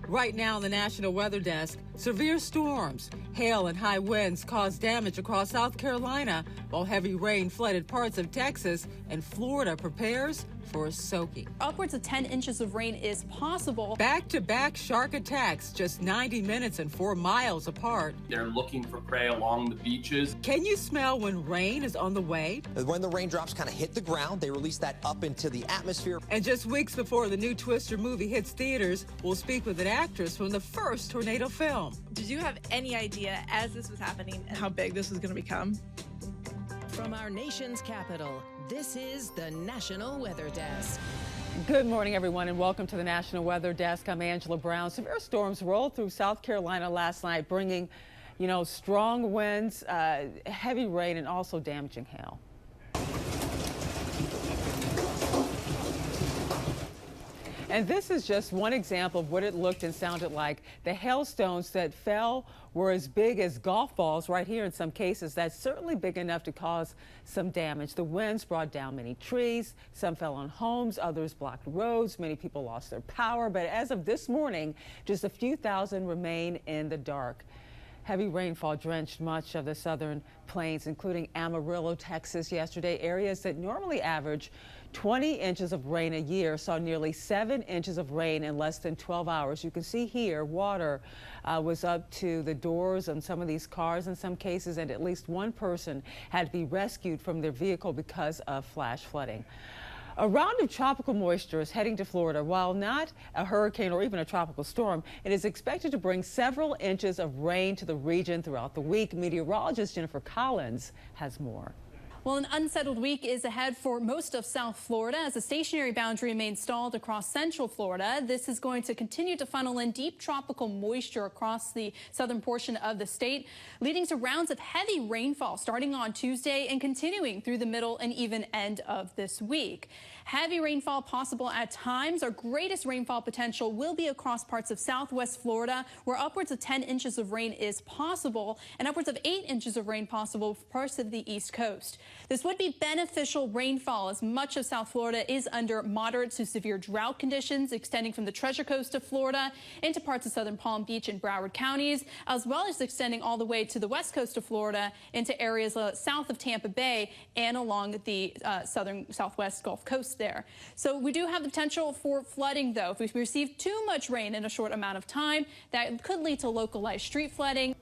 Right now on the National Weather Desk, severe storms, hail and high winds caused damage across South Carolina, while heavy rain flooded parts of Texas, and Florida prepares for a soaking. Upwards of 10 inches of rain is possible. Back-to-back shark attacks just 90 minutes and 4 miles apart. They're looking for prey along the beaches. Can you smell when rain is on the way? When the raindrops kind of hit the ground, they release that up into the atmosphere. And just weeks before the new Twister movie hits theaters, we'll speak with an actress from the first tornado film. Did you have any idea as this was happening how big this was going to become? From our nation's capital, this is the National Weather Desk. Good morning, everyone, and welcome to the National Weather Desk. I'm Angela Brown. Severe storms rolled through South Carolina last night, bringing, strong winds, heavy rain, and also damaging hail. And this is just one example of what it looked and sounded like. The hailstones that fell were as big as golf balls right here in some cases. That's certainly big enough to cause some damage. The winds brought down many trees. Some fell on homes, others blocked roads. Many people lost their power. But as of this morning, just a few thousand remain in the dark. Heavy rainfall drenched much of the southern plains, including Amarillo, Texas yesterday. Areas that normally average 20 inches of rain a year saw nearly 7 inches of rain in less than 12 hours. You can see here water was up to the doors on some of these cars in some cases, and at least one person had to be rescued from their vehicle because of flash flooding. A round of tropical moisture is heading to Florida. While not a hurricane or even a tropical storm, it is expected to bring several inches of rain to the region throughout the week. Meteorologist Jennifer Collins has more. Well, an unsettled week is ahead for most of South Florida as a stationary boundary remains stalled across central Florida. This is going to continue to funnel in deep tropical moisture across the southern portion of the state, leading to rounds of heavy rainfall starting on Tuesday and continuing through the middle and even end of this week. Heavy rainfall possible at times. Our greatest rainfall potential will be across parts of southwest Florida, where upwards of 10 inches of rain is possible, and upwards of 8 inches of rain possible for parts of the East Coast. This would be beneficial rainfall as much of South Florida is under moderate to severe drought conditions extending from the Treasure Coast of Florida into parts of southern Palm Beach and Broward counties, as well as extending all the way to the west coast of Florida into areas south of Tampa Bay and along the southwest Gulf Coast there. So we do have the potential for flooding, though. If we receive too much rain in a short amount of time, that could lead to localized street flooding.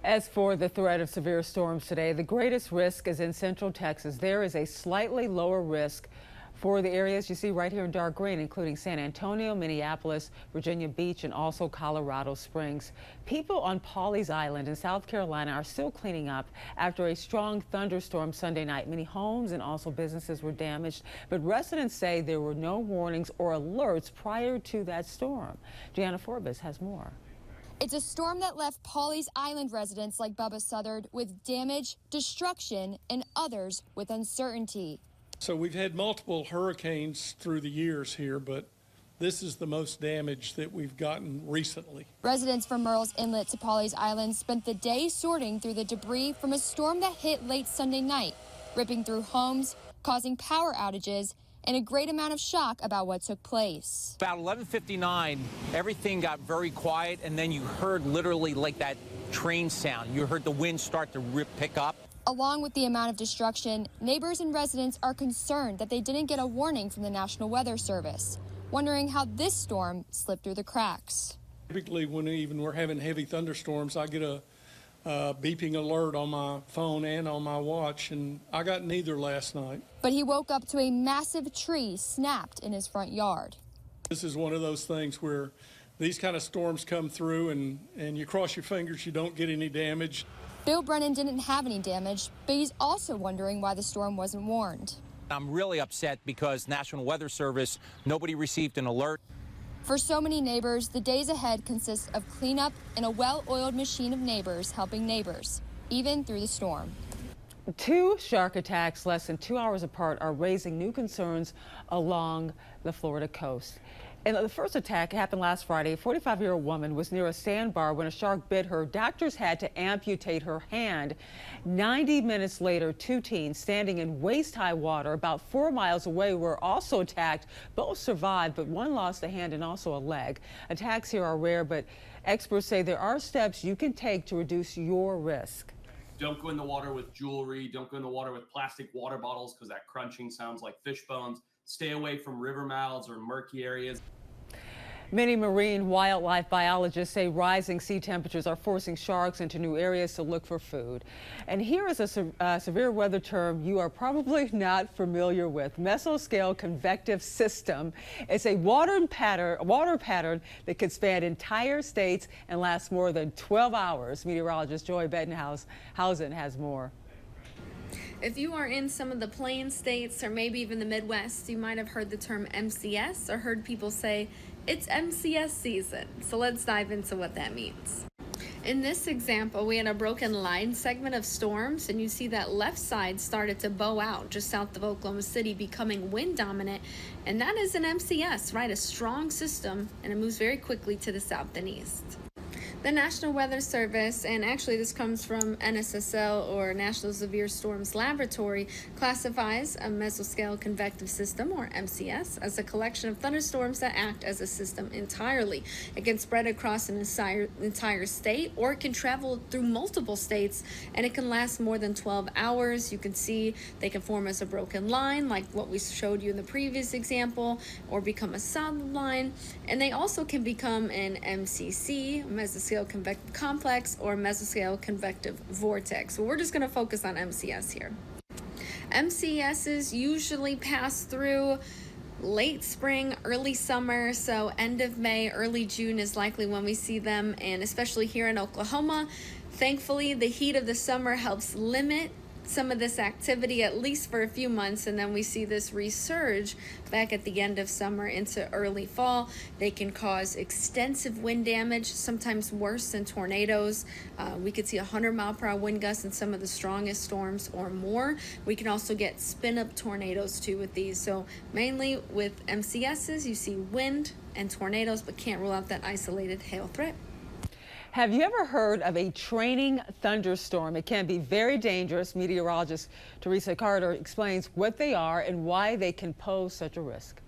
As for the threat of severe storms today, the greatest risk is in central Texas. There is a slightly lower risk for the areas you see right here in dark green, including San Antonio, Minneapolis, Virginia Beach, and also Colorado Springs. People on Pawleys Island in South Carolina are still cleaning up after a strong thunderstorm Sunday night. Many homes and also businesses were damaged, but residents say there were no warnings or alerts prior to that storm. Gianna Forbes has more. It's a storm that left Pawleys Island residents like Bubba Southard with damage, destruction, and others with uncertainty. So we've had multiple hurricanes through the years here, but this is the most damage that we've gotten recently. Residents from Murrells Inlet to Pawleys Island spent the day sorting through the debris from a storm that hit late Sunday night, ripping through homes, causing power outages, and a great amount of shock about what took place. About 11:59, everything got very quiet, and then you heard literally like that train sound. You heard the wind start to pick up. Along with the amount of destruction, neighbors and residents are concerned that they didn't get a warning from the National Weather Service, wondering how this storm slipped through the cracks. Typically, when we're having heavy thunderstorms, I get a beeping alert on my phone and on my watch, and I got neither last night. But he woke up to a massive tree snapped in his front yard. This is one of those things where these kind of storms come through and you cross your fingers you don't get any damage. Bill Brennan didn't have any damage, but he's also wondering why the storm wasn't warned. I'm really upset because National Weather Service, nobody received an alert. For so many neighbors, the days ahead consist of cleanup and a well-oiled machine of neighbors helping neighbors, even through the storm. Two shark attacks less than 2 hours apart are raising new concerns along the Florida coast. And the first attack happened last Friday. A 45-year-old woman was near a sandbar when a shark bit her. Doctors had to amputate her hand. 90 minutes later, two teens standing in waist-high water about 4 miles away were also attacked. Both survived, but one lost a hand and also a leg. Attacks here are rare, but experts say there are steps you can take to reduce your risk. Don't go in the water with jewelry. Don't go in the water with plastic water bottles because that crunching sounds like fish bones. Stay away from river mouths or murky areas. Many marine wildlife biologists say rising sea temperatures are forcing sharks into new areas to look for food. And here is a severe weather term you are probably not familiar with: mesoscale convective system. It's a water pattern that could span entire states and last more than 12 hours. Meteorologist Joy Bettenhausen has more. If you are in some of the plain states or maybe even the Midwest, you might have heard the term MCS or heard people say it's MCS season. So let's dive into what that means. In this example, we had a broken line segment of storms, and you see that left side started to bow out just south of Oklahoma City, becoming wind dominant, and that is an MCS, right? A strong system, and it moves very quickly to the south and east. The National Weather Service, and actually this comes from NSSL or National Severe Storms Laboratory, classifies a mesoscale convective system, or MCS, as a collection of thunderstorms that act as a system entirely. It can spread across an entire state, or it can travel through multiple states, and it can last more than 12 hours. You can see they can form as a broken line, like what we showed you in the previous example, or become a solid line, and they also can become an MCC, mesoscale convective complex, or mesoscale convective vortex. So we're just going to focus on MCS here. MCSs usually pass through late spring, early summer, so end of May, early June is likely when we see them, and especially here in Oklahoma. Thankfully, the heat of the summer helps limit some of this activity, at least for a few months, and then we see this resurge back at the end of summer into early fall. They can cause extensive wind damage, sometimes worse than tornadoes. We could see 100-mile-per-hour wind gusts in some of the strongest storms or more. We can also get spin-up tornadoes too with these. So mainly with MCSs, you see wind and tornadoes, but can't rule out that isolated hail threat. Have you ever heard of a training thunderstorm? It can be very dangerous. Meteorologist Teresa Carter explains what they are and why they can pose such a risk.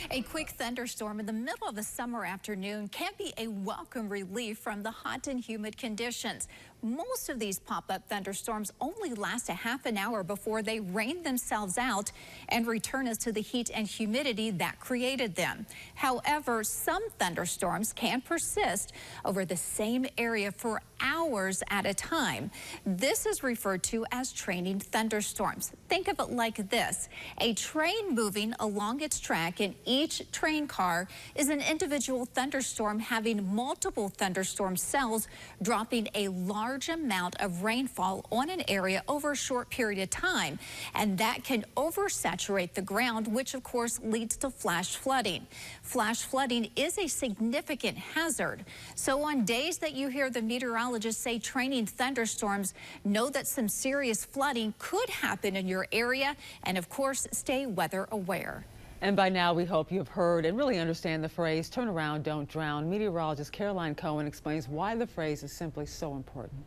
A quick thunderstorm in the middle of a summer afternoon can be a welcome relief from the hot and humid conditions. Most of these pop-up thunderstorms only last a half an hour before they rain themselves out and return us to the heat and humidity that created them. However, some thunderstorms can persist over the same area for hours at a time. This is referred to as training thunderstorms. Think of it like this: a train moving along its track, and each train car is an individual thunderstorm having multiple thunderstorm cells dropping a large amount of rainfall on an area over a short period of time, and that can oversaturate the ground, which of course leads to flash flooding. Flash flooding is a significant hazard. So on days that you hear the meteorologists say training thunderstorms, know that some serious flooding could happen in your area, and of course stay weather aware. And by now, we hope you've heard and really understand the phrase, turn around, don't drown. Meteorologist Caroline Cohen explains why the phrase is simply so important.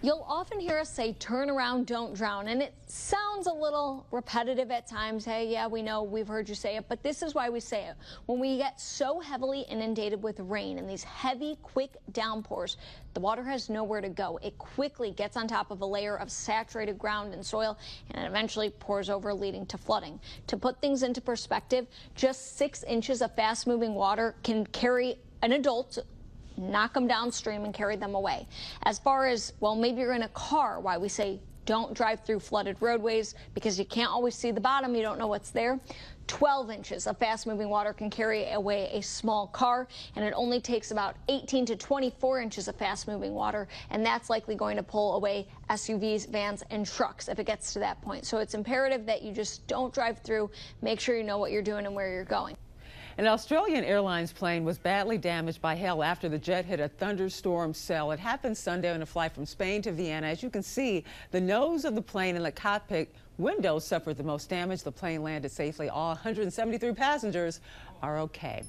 You'll often hear us say, turn around, don't drown, and it sounds a little repetitive at times. Hey, yeah, we know, we've heard you say it, but this is why we say it. When we get so heavily inundated with rain and these heavy, quick downpours, the water has nowhere to go. It quickly gets on top of a layer of saturated ground and soil, and it eventually pours over, leading to flooding. To put things into perspective, just 6 inches of fast-moving water can carry an adult, knock them downstream, and carry them away. As far as, well, maybe you're in a car, why we say don't drive through flooded roadways, because you can't always see the bottom, you don't know what's there. 12 inches of fast-moving water can carry away a small car, and it only takes about 18 to 24 inches of fast-moving water, and that's likely going to pull away SUVs, vans, and trucks if it gets to that point. So it's imperative that you just don't drive through. Make sure you know what you're doing and where you're going. An Australian Airlines plane was badly damaged by hail after the jet hit a thunderstorm cell. It happened Sunday on a flight from Spain to Vienna. As you can see, the nose of the plane and the cockpit windows suffered the most damage. The plane landed safely. All 173 passengers are okay.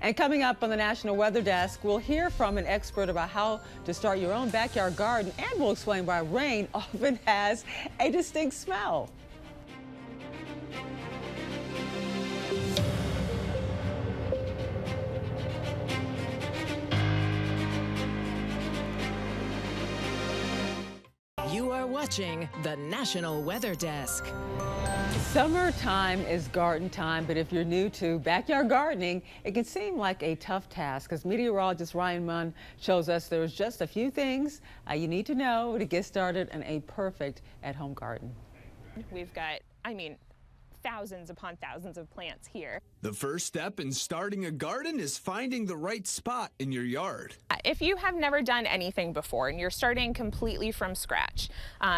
And coming up on the National Weather Desk, we'll hear from an expert about how to start your own backyard garden, and we'll explain why rain often has a distinct smell. You are watching the National Weather Desk. Summertime is garden time, but if you're new to backyard gardening, it can seem like a tough task. As meteorologist Ryan Munn shows us, there's just a few things you need to know to get started in a perfect at-home garden. We've got, thousands upon thousands of plants here. The first step in starting a garden is finding the right spot in your yard. If you have never done anything before and you're starting completely from scratch,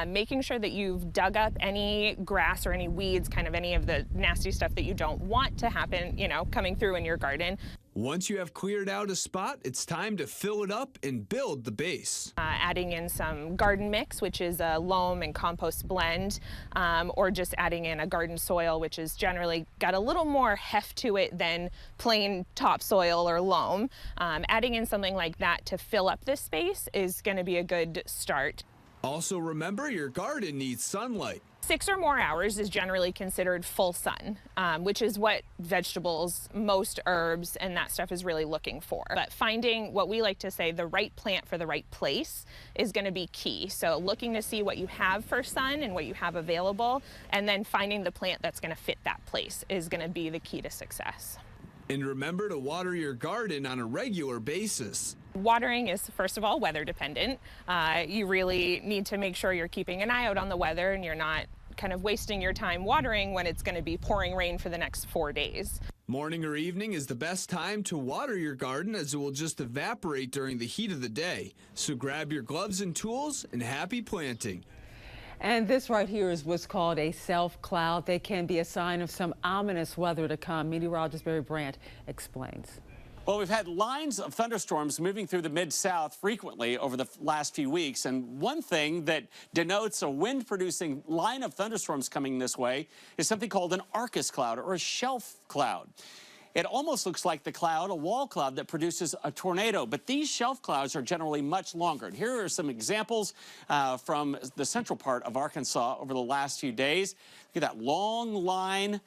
making sure that you've dug up any grass or any weeds, kind of any of the nasty stuff that you don't want to happen, coming through in your garden. Once you have cleared out a spot, it's time to fill it up and build the base. Adding in some garden mix, which is a loam and compost blend, or just adding in a garden soil, which is generally got a little more heft to it than plain topsoil or loam. Adding in something like that to fill up this space is going to be a good start. Also remember, your garden needs sunlight. 6 or more hours is generally considered full sun, which is what vegetables, most herbs, and that stuff is really looking for. But finding what we like to say the right plant for the right place is going to be key. So looking to see what you have for sun and what you have available, and then finding the plant that's going to fit that place is going to be the key to success. And remember to water your garden on a regular basis. Watering is, first of all, weather dependent. You really need to make sure you're keeping an eye out on the weather and you're not kind of wasting your time watering when it's going to be pouring rain for the next 4 days. Morning or evening is the best time to water your garden, as it will just evaporate during the heat of the day. So grab your gloves and tools and happy planting. And this right here is what's called a self-cloud. They can be a sign of some ominous weather to come. Meteorologist Barry Brandt explains. Well, we've had lines of thunderstorms moving through the Mid-South frequently over the last few weeks. And one thing that denotes a wind-producing line of thunderstorms coming this way is something called an Arcus cloud, or a shelf cloud. It almost looks like the cloud, a wall cloud that produces a tornado, but these shelf clouds are generally much longer. And here are some examples from the central part of Arkansas over the last few days. Look at that long line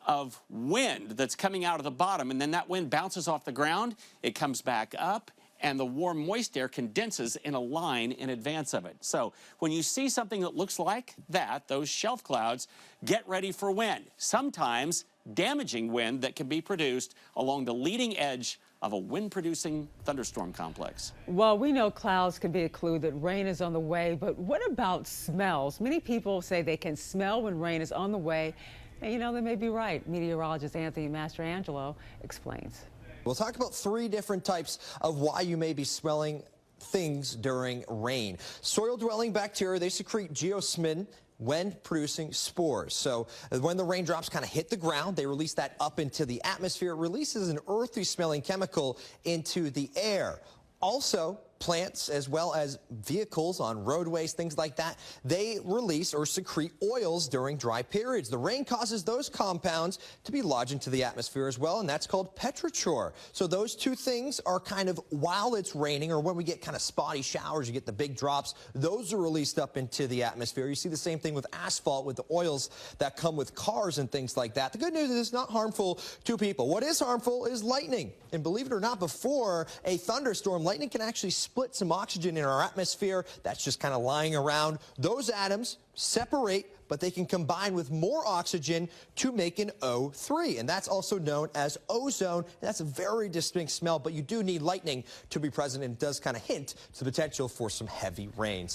of wind that's coming out of the bottom, and then that wind bounces off the ground, it comes back up, and the warm, moist air condenses in a line in advance of it. So when you see something that looks like that, those shelf clouds, get ready for wind. Sometimes damaging wind that can be produced along the leading edge of a wind-producing thunderstorm complex. Well, we know clouds can be a clue that rain is on the way, but what about smells? Many people say they can smell when rain is on the way. And they may be right. Meteorologist Anthony Mastrangelo explains. We'll talk about 3 different types of why you may be smelling things during rain. Soil-dwelling bacteria, they secrete geosmin when producing spores. So when the raindrops kind of hit the ground, they release that up into the atmosphere. It releases an earthy-smelling chemical into the air. Also, plants as well as vehicles on roadways, things like that, they release or secrete oils during dry periods. The rain causes those compounds to be lodged into the atmosphere as well, and that's called petrichor. So those 2 things are kind of while it's raining, or when we get kind of spotty showers, you get the big drops, those are released up into the atmosphere. You see the same thing with asphalt, with the oils that come with cars and things like that. The good news is it's not harmful to people. What is harmful is lightning. And believe it or not, before a thunderstorm, lightning can actually split some oxygen in our atmosphere that's just kind of lying around. Those atoms separate, but they can combine with more oxygen to make an O3, and that's also known as ozone. And that's a very distinct smell, but you do need lightning to be present, and it does kind of hint to the potential for some heavy rain.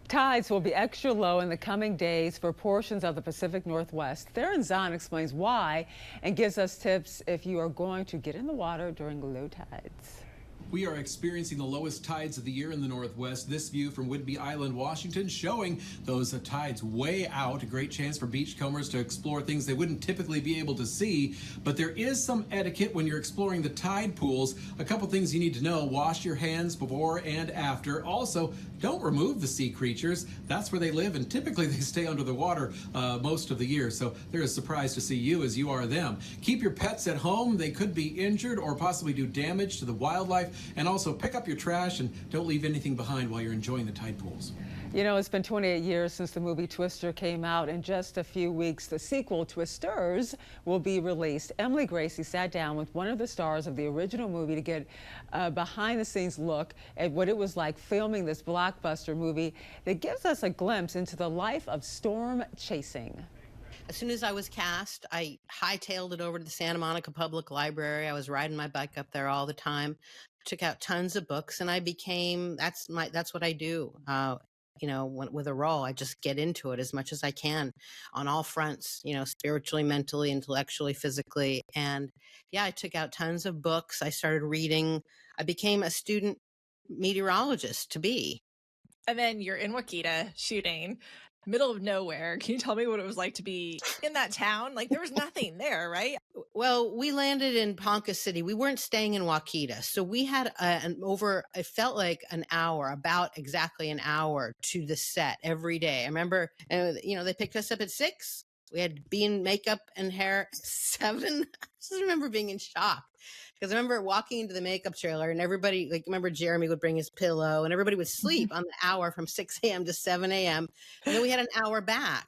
Tides will be extra low in the coming days for portions of the Pacific Northwest. Theron Zahn explains why and gives us tips if you are going to get in the water during low tides. We are experiencing the lowest tides of the year in the Northwest. This view from Whidbey Island, Washington, showing those tides way out. A great chance for beachcombers to explore things they wouldn't typically be able to see. But there is some etiquette when you're exploring the tide pools. A couple things you need to know. Wash your hands before and after. Also, don't remove the sea creatures. That's where they live, and typically they stay under the water most of the year. So they're as surprised to see you as you are them. Keep your pets at home. They could be injured or possibly do damage to the wildlife. And also pick up your trash and don't leave anything behind while you're enjoying the tide pools. You know, it's been 28 years since the movie Twister came out. In just a few weeks, the sequel, Twisters, will be released. Emily Gracie sat down with one of the stars of the original movie to get a behind-the-scenes look at what it was like filming this blockbuster movie that gives us a glimpse into the life of storm chasing. As soon as I was cast, I hightailed it over to the Santa Monica Public Library. I was riding my bike up there all the time, took out tons of books, and I became, that's what I do. You know, with a role, I just get into it as much as I can on all fronts, you know, spiritually, mentally, intellectually, physically. And yeah, I took out tons of books. I started reading. I became a student meteorologist to be. And then you're in Wakita shooting, middle of nowhere. Can you tell me what it was like to be in that town? Like, there was nothing there, right? Well, we landed in Ponca City. We weren't staying in Wakita. So we had it felt like an hour, about exactly an hour to the set every day. I remember, you know, they picked us up at 6. We had to be in makeup and hair at 7. I just remember being in shock. Because I remember walking into the makeup trailer and everybody, like, remember Jeremy would bring his pillow and everybody would sleep on the hour from 6 a.m. to 7 a.m. And then we had an hour back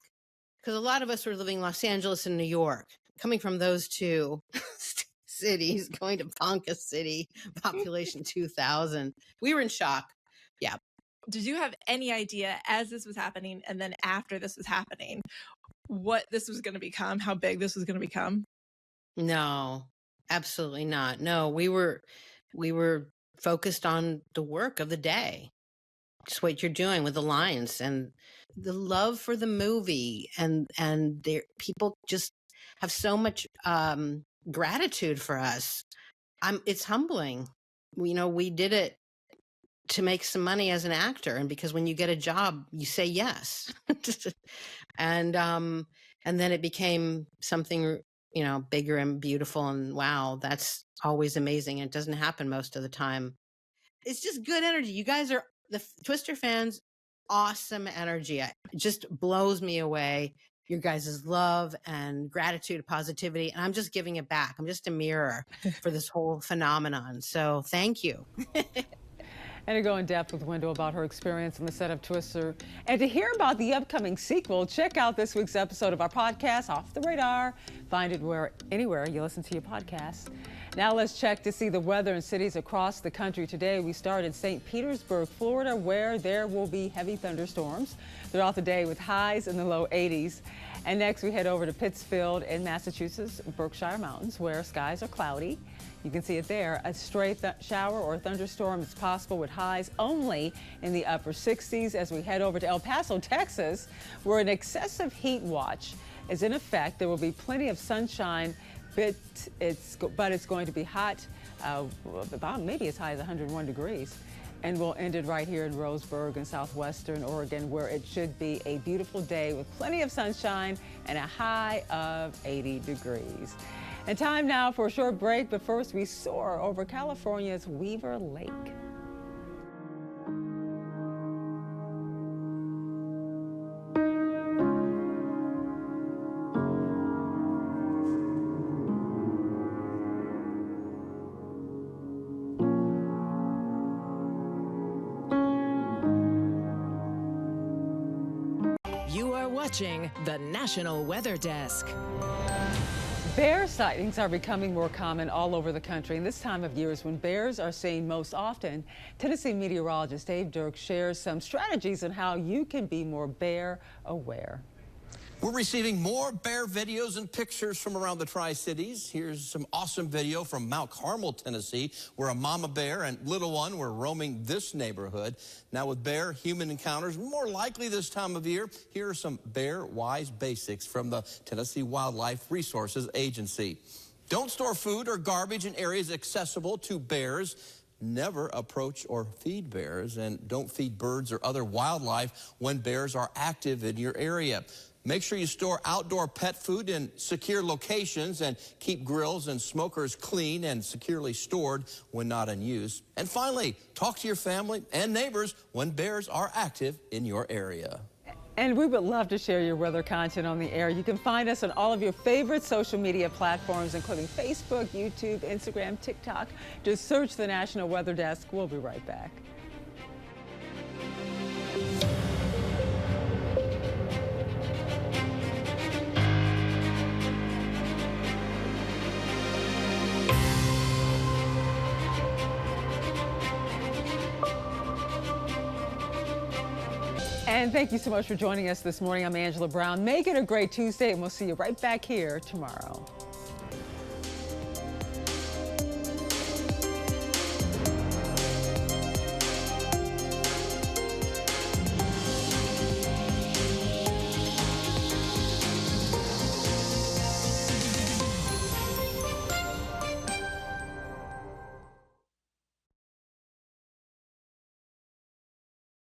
because a lot of us were living in Los Angeles and New York. Coming from those two cities, going to Ponca City, population 2,000. We were in shock. Yeah. Did you have any idea as this was happening and then after this was happening, what this was going to become, how big this was going to become? No. Absolutely not. No, we were focused on the work of the day. Just what you're doing with the lines and the love for the movie, and people just have so much gratitude for us. It's humbling. You know, we did it to make some money as an actor, and because when you get a job, you say yes. And then it became something, you know, bigger and beautiful, and wow, that's always amazing. It doesn't happen most of the time. It's just good energy. You guys are, the Twister fans, awesome energy. It just blows me away. Your guys' love and gratitude, positivity, and I'm just giving it back. I'm just a mirror for this whole phenomenon. So thank you. And to go in depth with Wendell about her experience on the set of Twister, and to hear about the upcoming sequel, check out this week's episode of our podcast, Off the Radar. Find it anywhere you listen to your podcasts. Now let's check to see the weather in cities across the country today. We start in St. Petersburg, Florida, where there will be heavy thunderstorms throughout the day with highs in the low 80s. And next we head over to Pittsfield in Massachusetts, Berkshire Mountains, where skies are cloudy. You can see it there. A stray shower or thunderstorm is possible with highs only in the upper 60s. As we head over to El Paso, Texas, where an excessive heat watch is in effect. There will be plenty of sunshine, but it's going to be hot, about maybe as high as 101 degrees. And we'll end it right here in Roseburg in southwestern Oregon, where it should be a beautiful day with plenty of sunshine and a high of 80 degrees. And time now for a short break, but first we soar over California's Weaver Lake. You are watching the National Weather Desk. Bear sightings are becoming more common all over the country, and this time of year is when bears are seen most often. Tennessee meteorologist Dave Dirk shares some strategies on how you can be more bear aware. We're receiving more bear videos and pictures from around the Tri-Cities. Here's some awesome video from Mount Carmel, Tennessee, where a mama bear and little one were roaming this neighborhood. Now with bear-human encounters more likely this time of year, here are some bear-wise basics from the Tennessee Wildlife Resources Agency. Don't store food or garbage in areas accessible to bears. never approach or feed bears, and don't feed birds or other wildlife when bears are active in your area. Make sure you store outdoor pet food in secure locations and keep grills and smokers clean and securely stored when not in use. And finally, talk to your family and neighbors when bears are active in your area. And we would love to share your weather content on the air. You can find us on all of your favorite social media platforms, including Facebook, YouTube, Instagram, TikTok. Just search the National Weather Desk. We'll be right back. And thank you so much for joining us this morning. I'm Angela Brown. Make it a great Tuesday, and we'll see you right back here tomorrow.